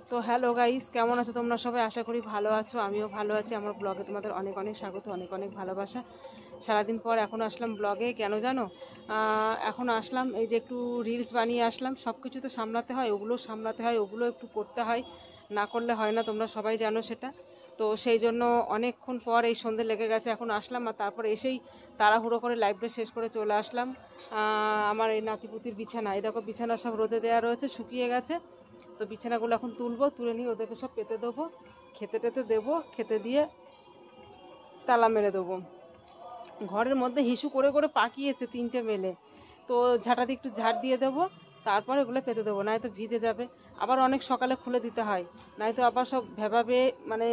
তো hello guys, কেমন আছো তোমরা সবাই? আশা করি ভালো আছো, আমিও ভালো আছি। আমার ব্লগে তোমাদের অনেক অনেক স্বাগত, অনেক অনেক ভালোবাসা। সারাদিন পর এখন আসলাম ব্লগে। কেন জানো? এখন আসলাম এই যে একটু রিলস বানিয়ে আসলাম। সব কিছু তো সামলাতে হয়, ওগুলো সামলাতে হয়, ওগুলো একটু করতে হয়, না করলে হয় না, তোমরা সবাই জানো সেটা। তো সেই জন্য অনেকক্ষণ পর এই সন্ধে লেগে গেছে, এখন আসলাম। আর তারপর এসেই তাড়াহুড়ো করে লাইভটা শেষ করে চলে আসলাম আমার এই নাতিপুতির বিছানা। এই দেখো বিছানা সব রোদে দেওয়া রয়েছে, শুকিয়ে গেছে। তো বিছানাগুলো এখন তুলবো, তুলে নিয়ে ওদেরকে সব পেতে দেবো, খেতে টেতে দেবো, খেতে দিয়ে তালা মেরে দেবো। ঘরের মধ্যে হিসু করে করে পাকিয়েছে তিনটে মেলে, তো ঝাঁটা দিয়ে একটু ঝাড় দিয়ে দেবো, তারপর এগুলো পেতে দেবো, নয়তো ভিজে যাবে। আবার অনেক সকালে খুলে দিতে হয়, নয়তো আবার সব ভেবাবে, মানে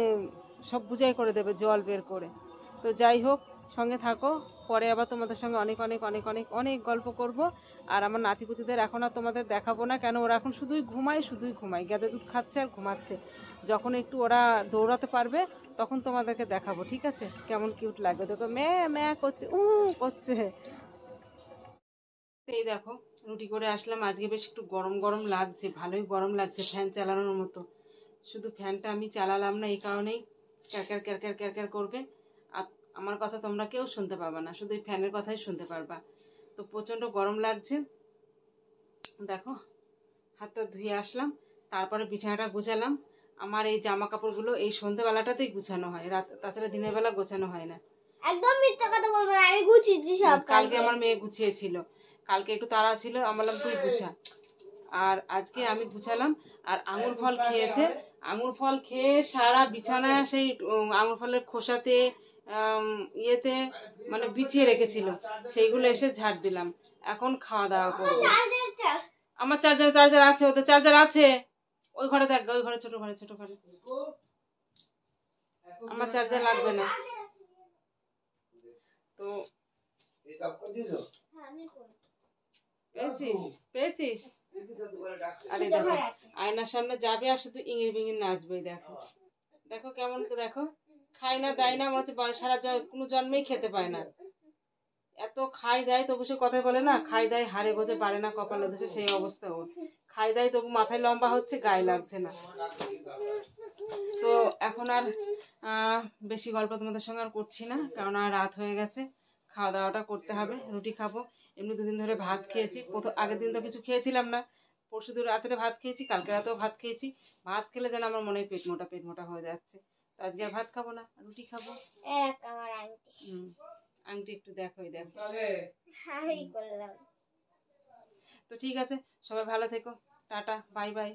সব বুঝাই করে দেবে জল বের করে। তো যাই হোক, সঙ্গে থাকো, পরে আবার তোমাদের সঙ্গে অনেক অনেক অনেক অনেক অনেক গল্প করব। আর আমার নাতিপুতিদের এখন আর তোমাদের দেখাবো না, কেন ওরা এখন শুধুই ঘুমায়, গেঁদে দুধ খাচ্ছে আর ঘুমাচ্ছে। যখন একটু ওরা দৌড়াতে পারবে তখন তোমাদেরকে দেখাবো, ঠিক আছে? কেমন কিউট লাগে দেখো, ম্যা ম্যা করছে, করছে। এই দেখো, রুটি করে আসলাম। আজকে বেশ একটু গরম গরম লাগছে, ভালোই গরম লাগছে, ফ্যান চালানোর মতো। শুধু ফ্যানটা আমি চালালাম না এই কারণেই, ক্যারক্যার ক্যারক্যার ক্যারক্যার করবে, আর আমার কথা তোমরা কেউ শুনতে পারবা না, শুধু এই ফ্যানের কথাই শুনতে পারবা। তো প্রচণ্ড গরম লাগছে। দেখো, হাতটা ধুয়ে আসলাম, তারপরে বিছানাটা গুছালাম। আমার এই জামা কাপড়গুলো এই সন্ধ্যেবেলাটাতেই গুছানো হয়, রাত তাছাড়া দিনের বেলা গোছানো হয় না। একদম মিথ্যা কথা বলবো না, আমি গুছিয়েছি সব। কালকে আমার মেয়ে গুছিয়েছিল, কালকে একটু তাড়া ছিল, আমি বললাম তুই গুছা, আর আজকে আমি গুছালাম। আর আঙুর ফল খেয়েছে, আঙুর ফল খেয়ে সারা বিছানা সেই আঙুর ফলের খোসাতে ইয়েতে মানে বিছিয়ে রেখেছিল, সেইগুলো এসে ঝাড় দিলাম। এখন খাওয়া দাওয়া করবো। আমার চার্জার আছে, ওদের চার্জার আছে ওই ঘরে, দেখ ওই ঘরে, ছোট ঘরে, ছোট ঘরে। আমার চার্জার লাগবে না। তো পেয়েছিস পেয়েছিস। আরে দেখো, আয়নার সামনে যাবে আর শুধু ইঙির বিঙির নাচবে। দেখো দেখো কেমন, দেখো খাই না দায় না, মনে হচ্ছে সারা কোনো জন্মেই খেতে পায় না। এত খাই দেয় তবু সে কথাই বলে না, খাই দেয় হাড়ে বোঝে পারে না কপালে দোষে, সেই অবস্থা ওর। খাই দেয় তবু মাথায় লম্বা হচ্ছে, গায়ে লাগছে না। তো এখন আর বেশি গল্প তোমাদের সঙ্গে আর করছি না, কারণ আর রাত হয়ে গেছে, খাওয়া দাওয়াটা করতে হবে। রুটি খাবো, এমনি দুদিন ধরে ভাত খেয়েছি। আগের দিন তো কিছু খেয়েছিলাম না, পরশু দিন রাত্রে ভাত খেয়েছি, কালকে রাতেও ভাত খেয়েছি। ভাত খেলে যেন আমার মনে হয় পেট মোটা হয়ে যাচ্ছে। তো আজকে আর ভাত খাবো না, রুটি খাবো। আংটি একটু দেখো, দেখো। তো ঠিক আছে, সবাই ভালো থেকো, টাটা, বাই বাই।